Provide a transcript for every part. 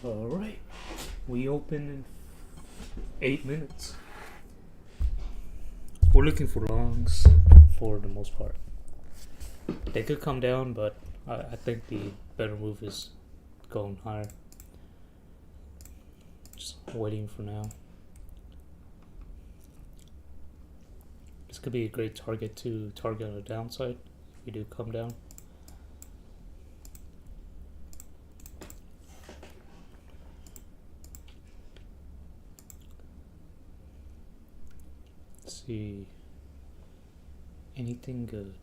Alright, we open in 8 minutes. We're looking for longs for the most part. They could come down, but I think the better move is going higher. Just waiting for now. This could be a great target to target on the downside if we do come down. Let's see. Anything good?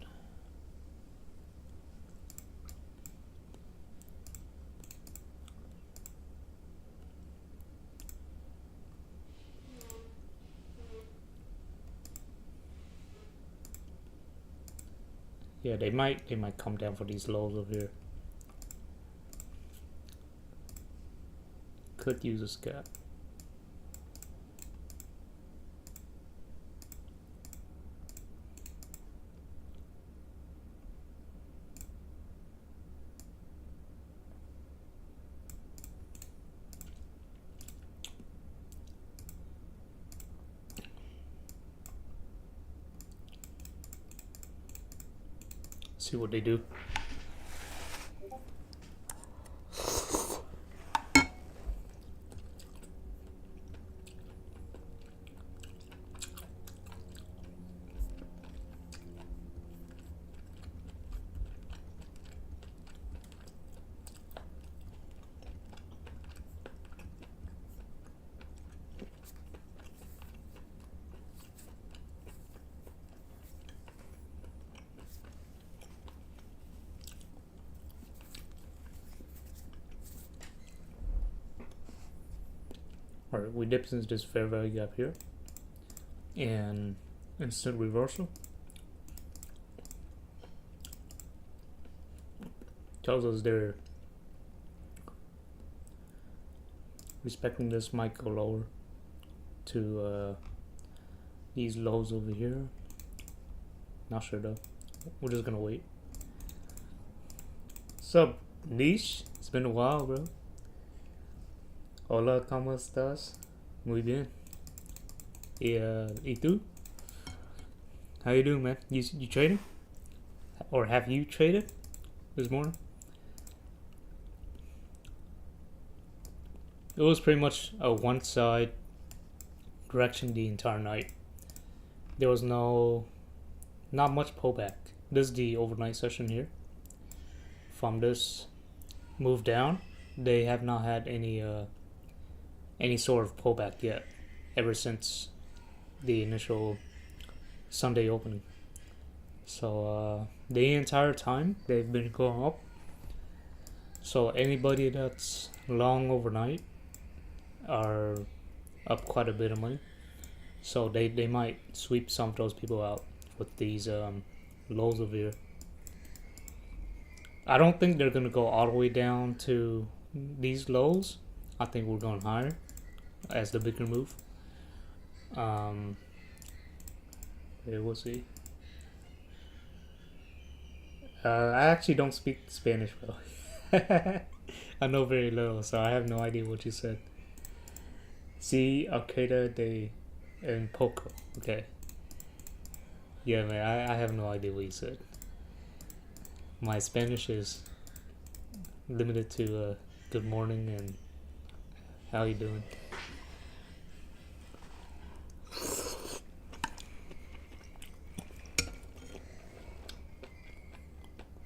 Yeah, they might come down for these lows over here. Could use a scalp. See what they do. Alright, we dipped into this fair value gap here and instant reversal. Tells us they're respecting this might go lower to these lows over here. Not sure though. We're just gonna wait. What's up, Niche? It's been a while, bro. Hola, ¿cómo estás? Muy bien. ¿Y tú? How you doing, man? You trading? Or have you traded this morning? It was pretty much a one side direction the entire night. There was not much pullback. This is the overnight session here. From this move down, they have not had any sort of pullback yet, ever since the initial Sunday opening. So the entire time they've been going up. So anybody that's long overnight are up quite a bit of money. So they might sweep some of those people out with these lows over here. I don't think they're gonna go all the way down to these lows. I think we're going higher as the bigger move. Yeah, we'll see. I actually don't speak Spanish, bro. I know very little, so I have no idea what you said. See, Al-Qaeda de en poco. Okay. Yeah, man, I have no idea what you said. My Spanish is limited to good morning and how you doing.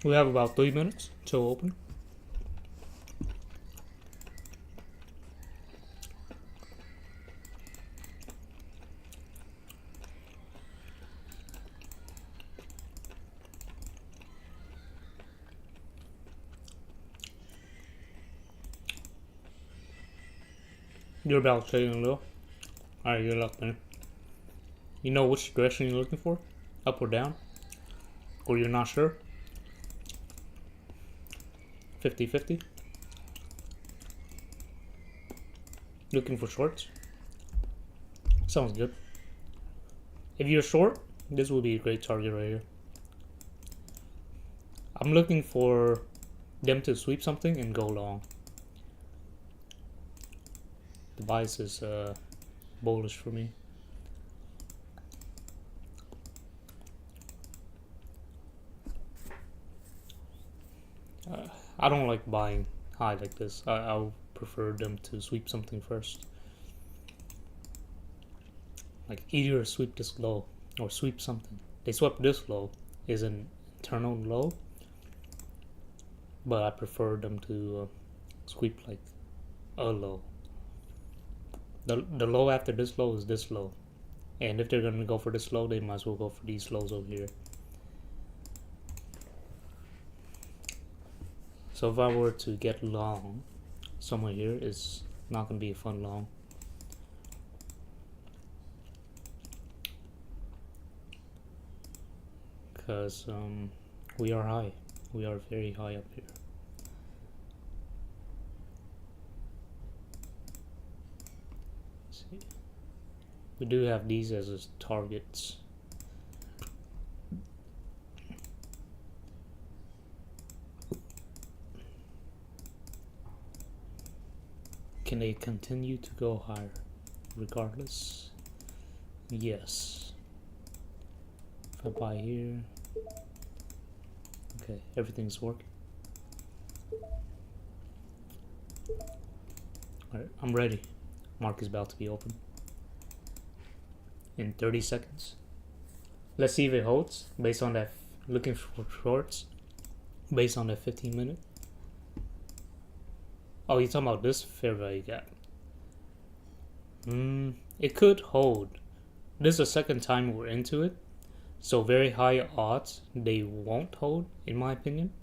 We have about 3 minutes till open. You're about trading a little. Alright, good luck, man. You know which direction you're looking for? Up or down? Or you're not sure? 50-50. Looking for shorts? Sounds good. If you're short, this will be a great target right here. I'm looking for them to sweep something and go long. the bias is bullish for me. I don't like buying high like this. I would prefer them to sweep something first. Like either sweep this low or sweep something. They swept this low is an internal low, but I prefer them to sweep like a low. The low after this low is this low, and if they're gonna go for this low, they might as well go for these lows over here. So if I were to get long somewhere here, it's not gonna be a fun long. Because we are high. We are very high up here. Let's see. We do have these as targets. Can they continue to go higher regardless? Yes. If I buy here, okay, everything's working. Alright, I'm ready. Market is about to be open in 30 seconds. Let's see if it holds based on that. Looking for shorts based on that 15 minute. Oh, you're talking about this fair value gap. It could hold. This is the second time we're into it, so very high odds they won't hold, in my opinion.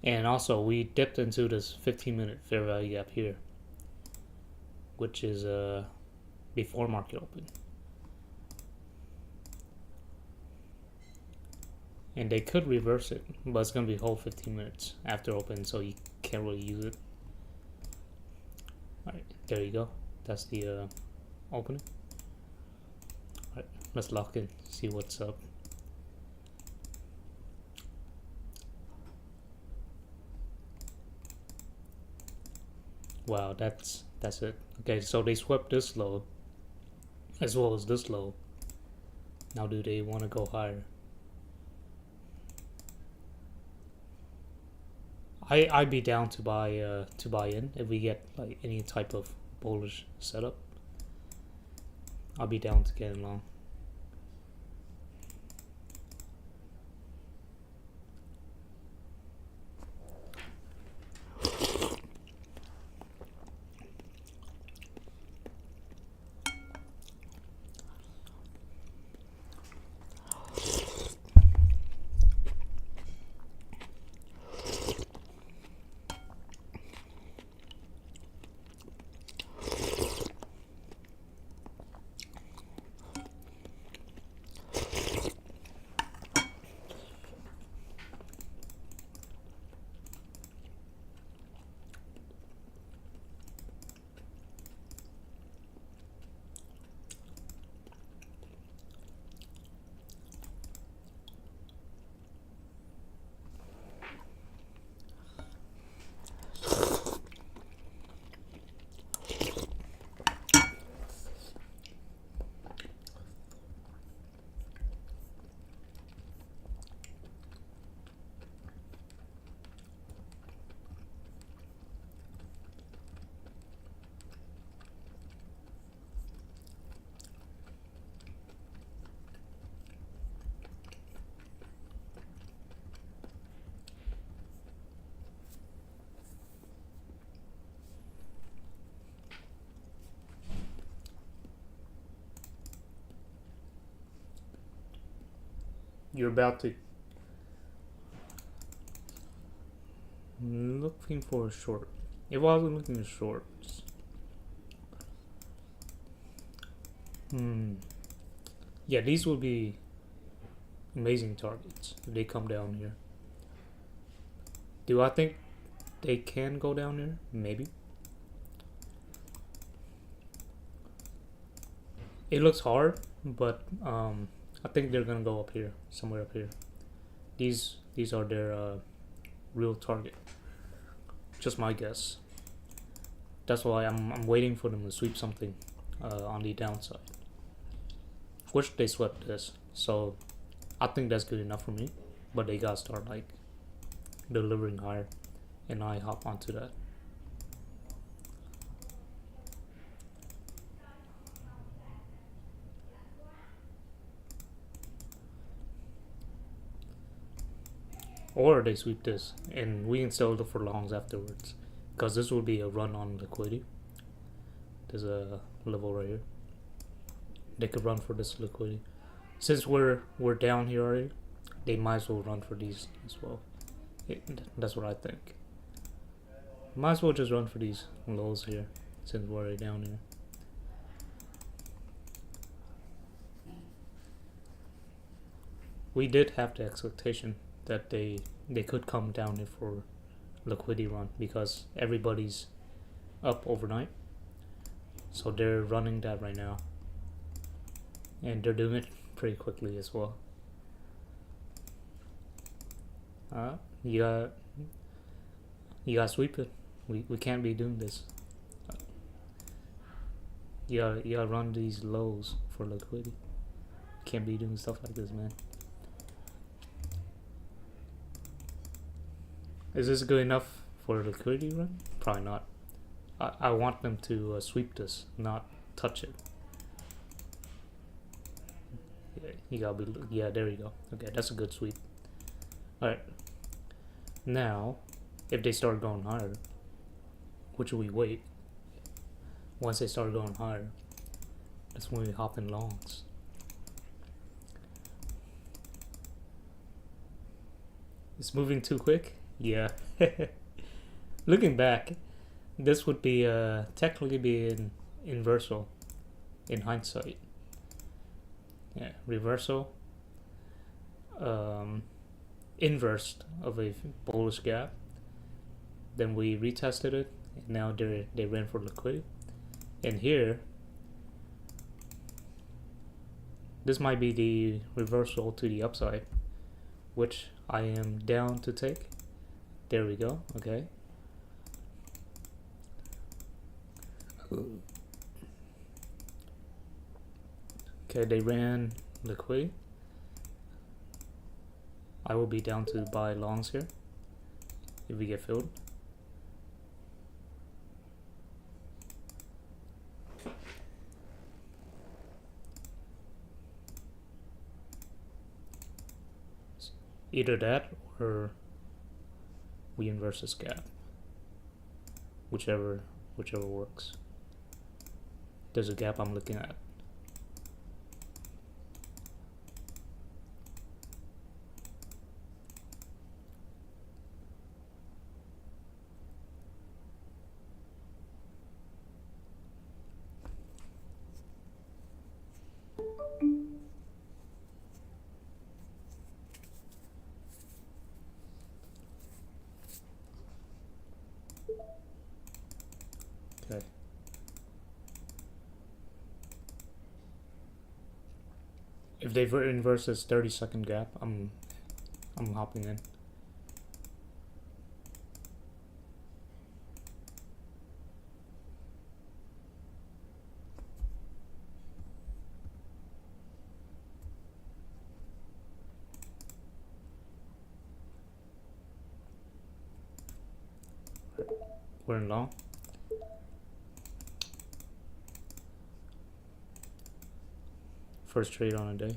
And also, we dipped into this 15-minute fair value gap here, which is before market open. And they could reverse it, but it's gonna be whole 15 minutes after open, so you can't really use it. Alright, there you go. That's the opening. Alright, let's lock in, see what's up. Wow, that's it. Okay, so they swept this low as well as this low. Now do they want to go higher? I'd be down to buy in if we get like any type of bullish setup. I'll be down to get in long. You're about to looking for a short. If I was looking at shorts, yeah, these will be amazing targets if they come down here. Do I think they can go down here? Maybe. It looks hard, but I think they're gonna go up here, somewhere up here. These are their real target. Just my guess. That's why I'm waiting for them to sweep something on the downside, which they swept this. So I think that's good enough for me, but they gotta start like delivering higher, and I hop onto that. Or they sweep this, and we can still look for longs afterwards, because this will be a run on liquidity. There's a level right here. They could run for this liquidity. Since we're down here already, they might as well run for these as well. That's what I think. Might as well just run for these lows here, since we're already down here. We did have the expectation that they could come down here for liquidity run, because everybody's up overnight, so they're running that right now, and they're doing it pretty quickly as well. You gotta sweep it. We can't be doing this. You gotta run these lows for liquidity. Can't be doing stuff like this, man. Is this good enough for a liquidity run? Probably not. I want them to sweep this, not touch it. Yeah, you gotta be. Yeah, there you go. Okay, that's a good sweep. All right. Now, if they start going higher, which we wait. Once they start going higher, that's when we hop in longs. It's moving too quick. Yeah. Looking back, this would be technically be an inversal in hindsight. Yeah, reversal. Inversed of a bullish gap. Then we retested it, and now they ran for liquidity. And here, this might be the reversal to the upside, which I am down to take. There we go. Okay. Okay, they ran liquidity. I will be down to buy longs here if we get filled. Either that or we inverse this gap. Whichever works. There's a gap I'm looking at. Okay. If they inverse this 30-second gap, I'm hopping in. We're in long. First trade on a day.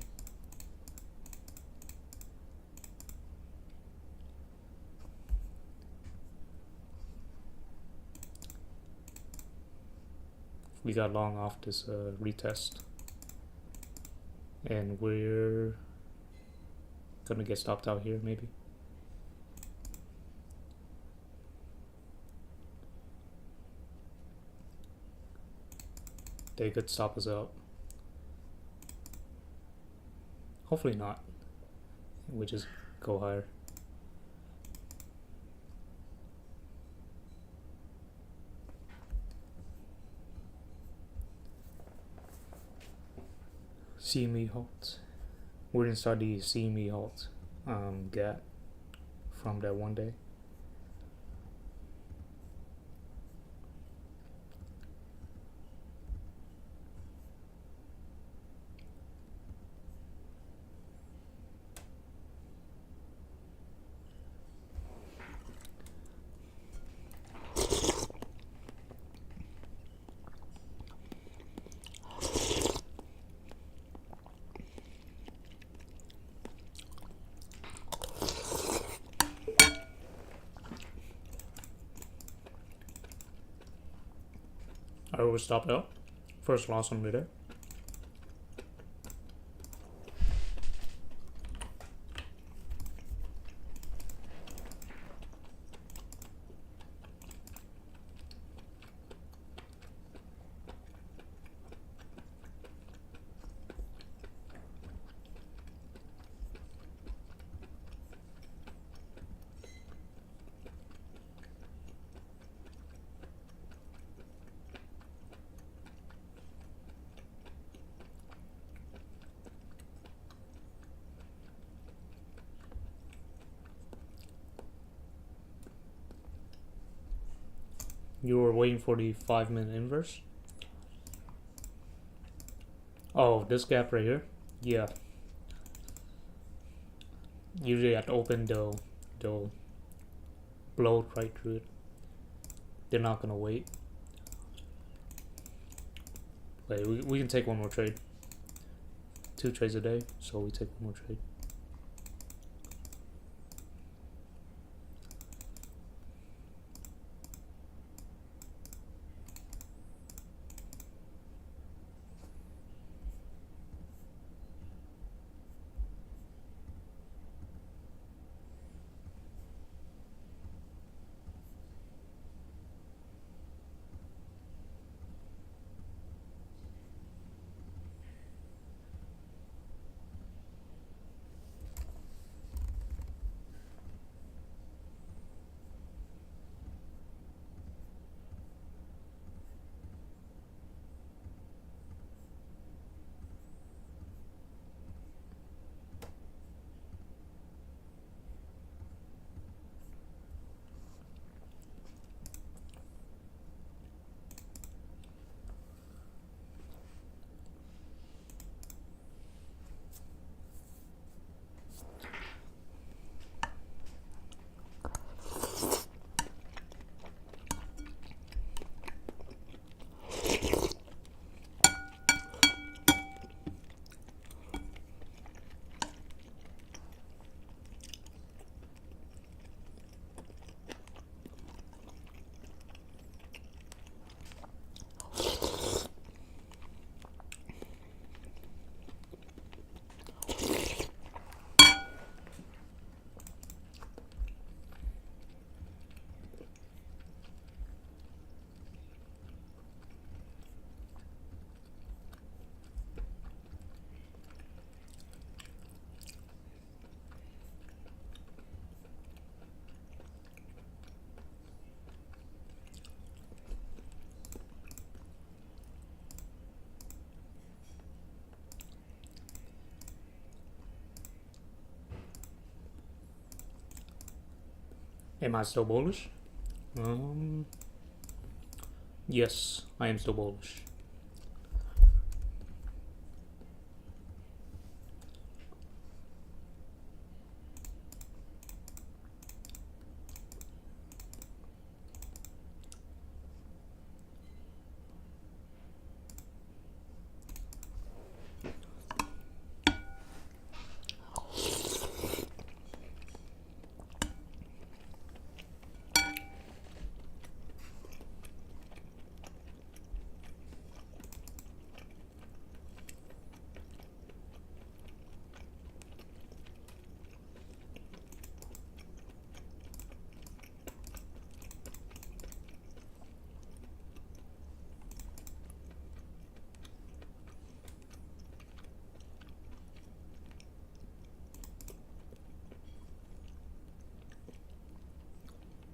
We got long off this retest, and we're gonna get stopped out here maybe. They could stop us out. Hopefully not. We just go higher. CME halt. We're inside the CME halt gap from that one day. I will stop out. First loss on the day. You were waiting for the 5-minute inverse. Oh, this gap right here. Yeah. Usually at open they'll blow right through it. They're not gonna wait. Wait, we can take one more trade. 2 trades a day, so we take one more trade. Am I still bullish? Yes, I am still bullish.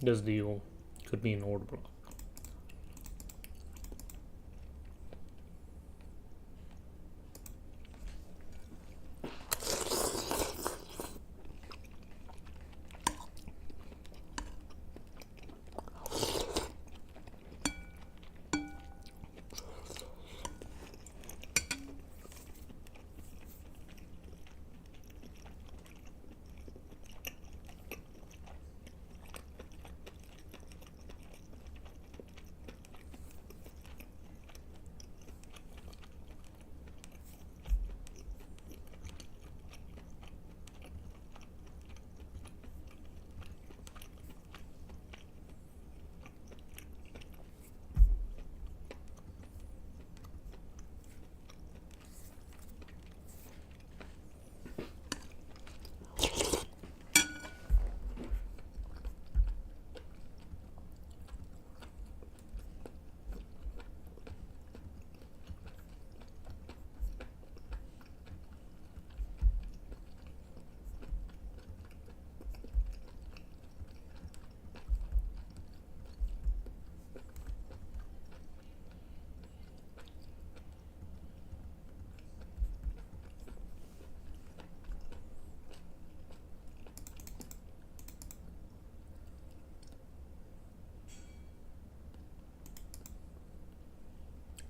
This deal could be an order block.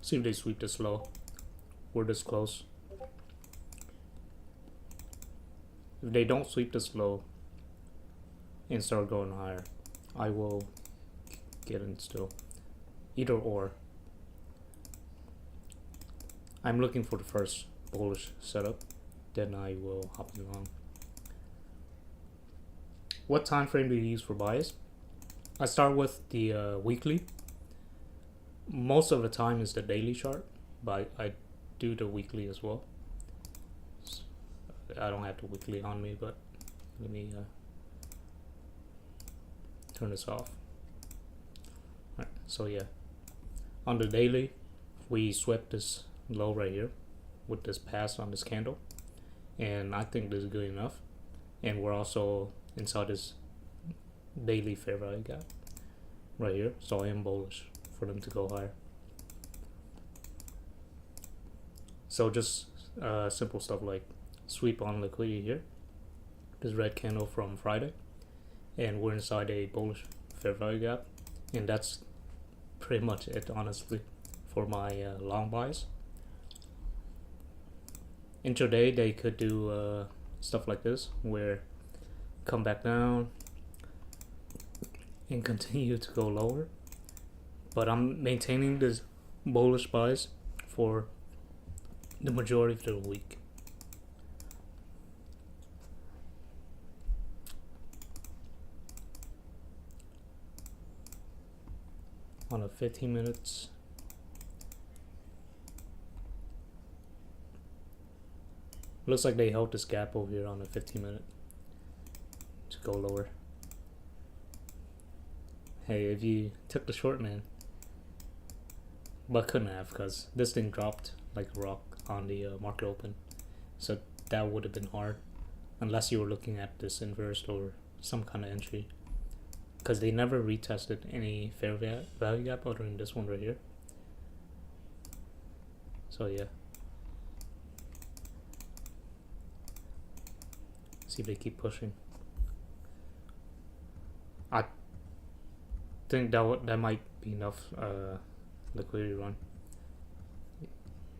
See if they sweep this low. We're this close. If they don't sweep this low and start going higher, I will get in still. Either or. I'm looking for the first bullish setup, then I will hop in long. What time frame do you use for buys? I start with the weekly. Most of the time is the daily chart, but I do the weekly as well. So I don't have the weekly on me, but let me turn this off. All right, so yeah, on the daily, we swept this low right here with this pass on this candle, and I think this is good enough. And we're also inside this daily fair value gap right here, so I am bullish for them to go higher. So just simple stuff like sweep on liquidity here, this red candle from Friday, and we're inside a bullish fair value gap, and that's pretty much it, honestly, for my long buys. Intraday, they could do stuff like this, where come back down and continue to go lower, but I'm maintaining this bullish buys for the majority of the week. On a 15 minutes, looks like they held this gap over here on a 15 minute to go lower. Hey, if you took the short, man, but couldn't have, because this thing dropped like a rock on the market open, so that would have been hard unless you were looking at this inverse or some kind of entry, because they never retested any fair value gap other than this one right here. So yeah, see if they keep pushing. I think that might be enough liquidity run.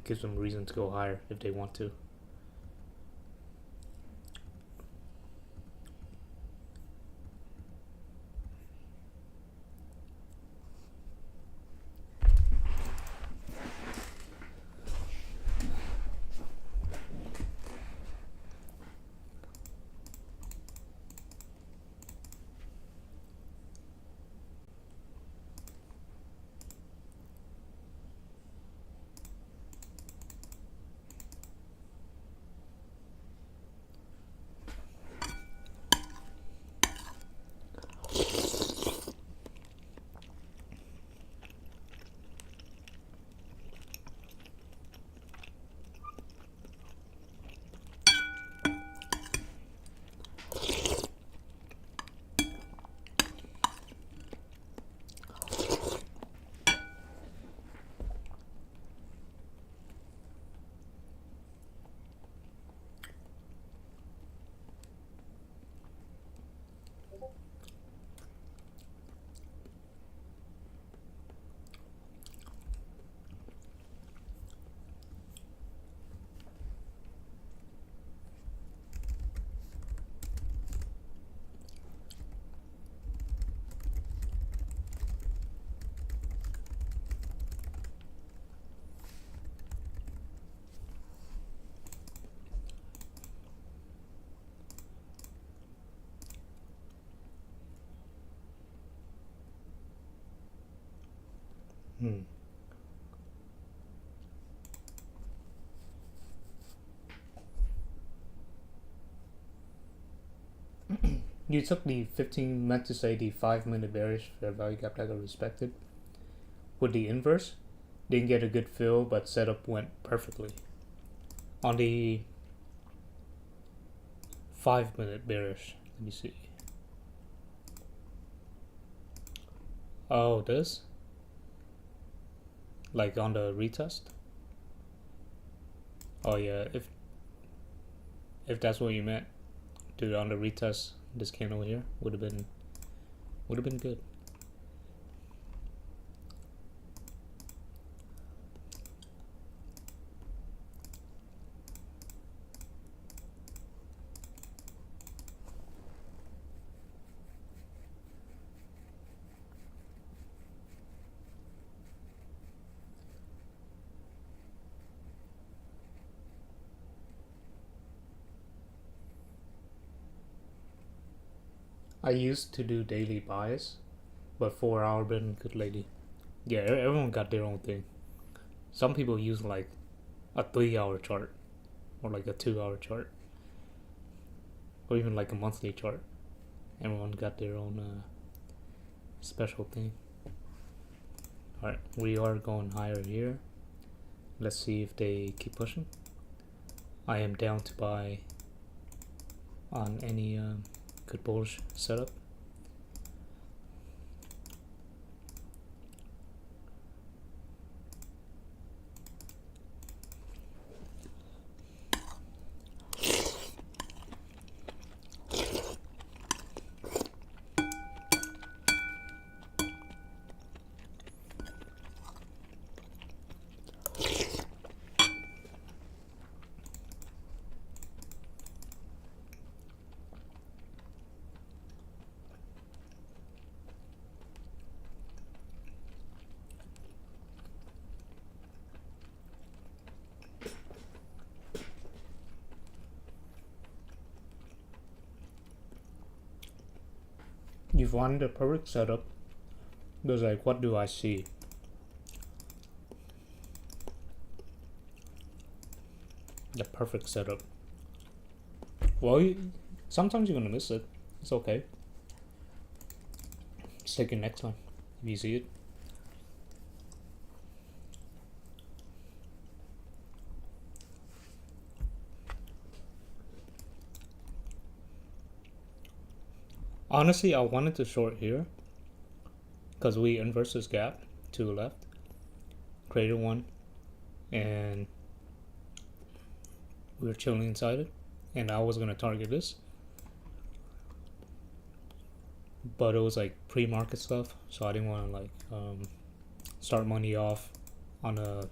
Gives them reason to go higher if they want to. You took the 15, meant to say the 5-minute bearish fair value gap that got respected. With the inverse, didn't get a good fill, but setup went perfectly. On the 5-minute bearish, let me see. Oh, this? Like on the retest? Oh yeah, if that's what you meant, dude, on the retest, this candle here would have been good. I used to do daily buys, but 4 hour been good lady. Yeah, everyone got their own thing. Some people use like a 3 hour chart or like a 2 hour chart or even like a monthly chart. Everyone got their own special thing. Alright, we are going higher here. Let's see if they keep pushing. I am down to buy on any good bullish setup. You find the perfect setup. There's like, what do I see? The perfect setup. Well, sometimes you're gonna miss it. It's okay. Just take it next time if you see it. Honestly, I wanted to short here because we inverse this gap to the left, created one, and we were chilling inside it, and I was gonna target this, but it was like pre-market stuff, so I didn't want to like start Monday off on a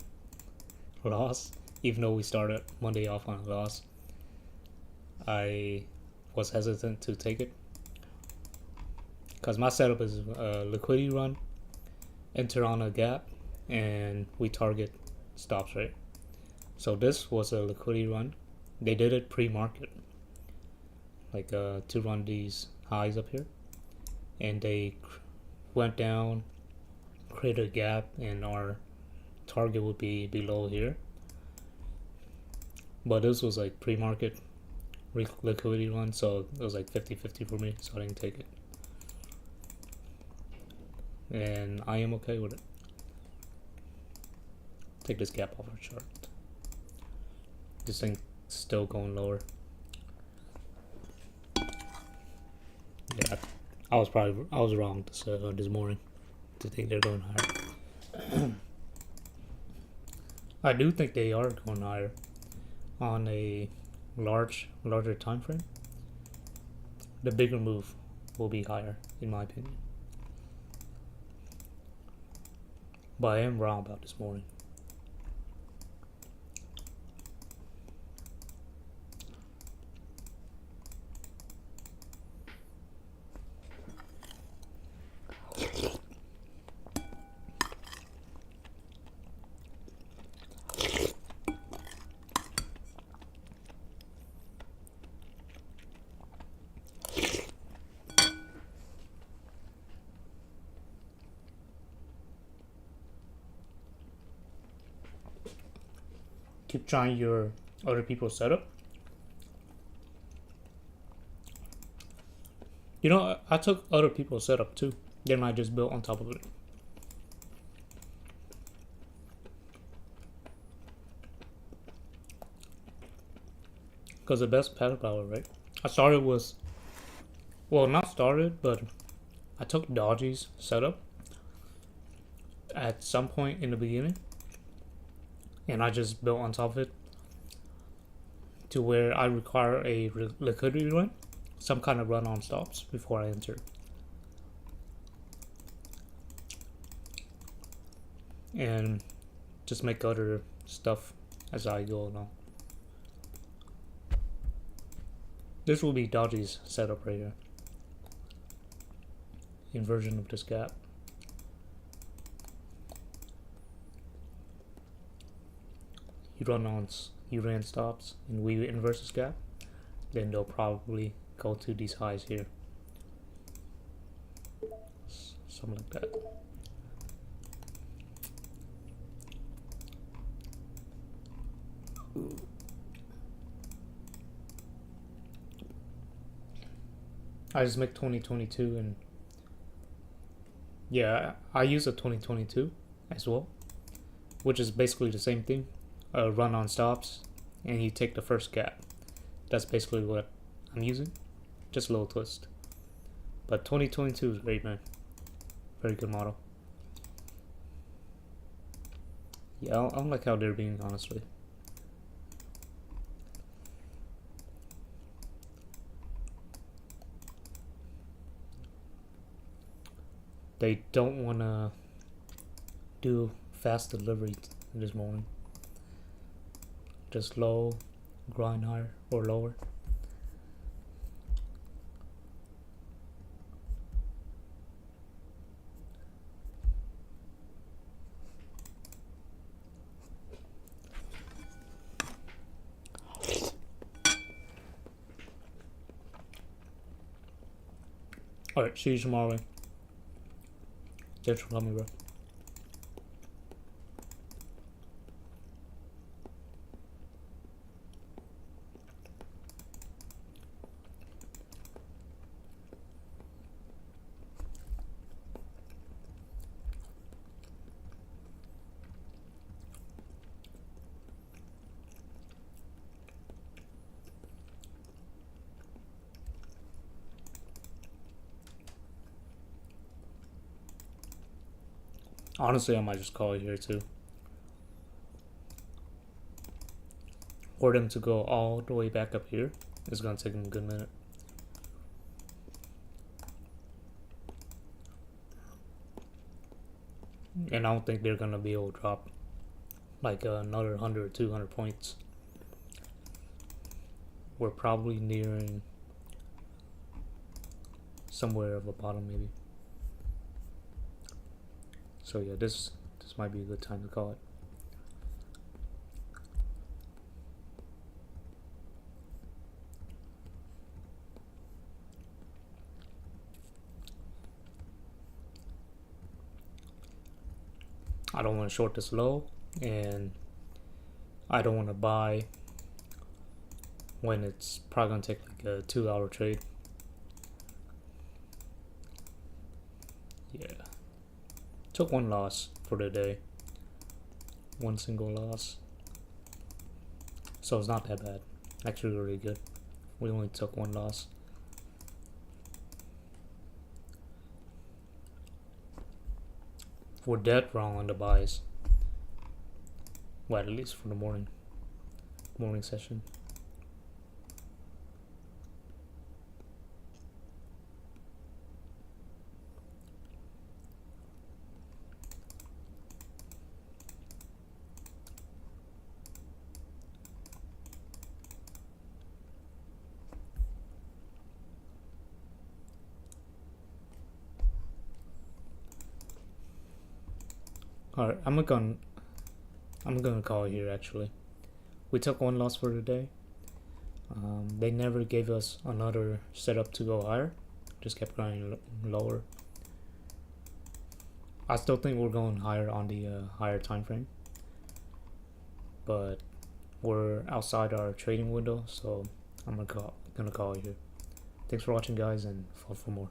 loss, even though we started Monday off on a loss. I was hesitant to take it because my setup is a liquidity run, enter on a gap, and we target stops, right? So this was a liquidity run. They did it pre-market, like to run these highs up here, and they went down, created a gap, and our target would be below here. But this was like pre-market liquidity run, so it was like 50-50 for me, so I didn't take it. And I am okay with it. Take this gap off our chart. This thing's still going lower. Yeah, I was wrong this morning to think they're going higher. I do think they are going higher on a larger time frame. The bigger move will be higher, in my opinion. But I am wrong about this morning. Keep trying your other people's setup. You know, I took other people's setup too. Then I just built on top of it. Because the best paddle power, right? I started with, well, not started, but I took Dodgy's setup at some point in the beginning, and I just built on top of it to where I require a liquidity run, some kind of run on stops before I enter, and just make other stuff as I go along. This will be Dodgy's setup right here. Inversion of this gap. You ran stops and we inverse this gap, then they'll probably go to these highs here. something like that. I just make 2022, and yeah, I use a 2022 as well, which is basically the same thing. Run on stops, and you take the first gap. That's basically what I'm using, just a little twist. But 2022 is great, man. Very good model. Yeah, I don't like how they're being, honestly. They don't want to do fast delivery this morning. Just low, grind higher or lower. Alright, see you tomorrow, man. Thanks for coming, bro. Honestly, I might just call it here too. For them to go all the way back up here, it's gonna take them a good minute. And I don't think they're gonna be able to drop like another 100 or 200 points. We're probably nearing somewhere of a bottom, maybe. So yeah, this might be a good time to call it. I don't want to short this low, and I don't want to buy when it's probably gonna take like a 2-hour trade. Yeah, took one loss for the day, one single loss, so it's not that bad. Actually really good. We only took one loss. We're dead wrong on the buys. Well, at least for the morning session. Alright, I'm gonna call it here actually. We took one loss for the day. They never gave us another setup to go higher. Just kept going lower. I still think we're going higher on the higher time frame, but we're outside our trading window, so I'm gonna call it here. Thanks for watching, guys, and follow for more.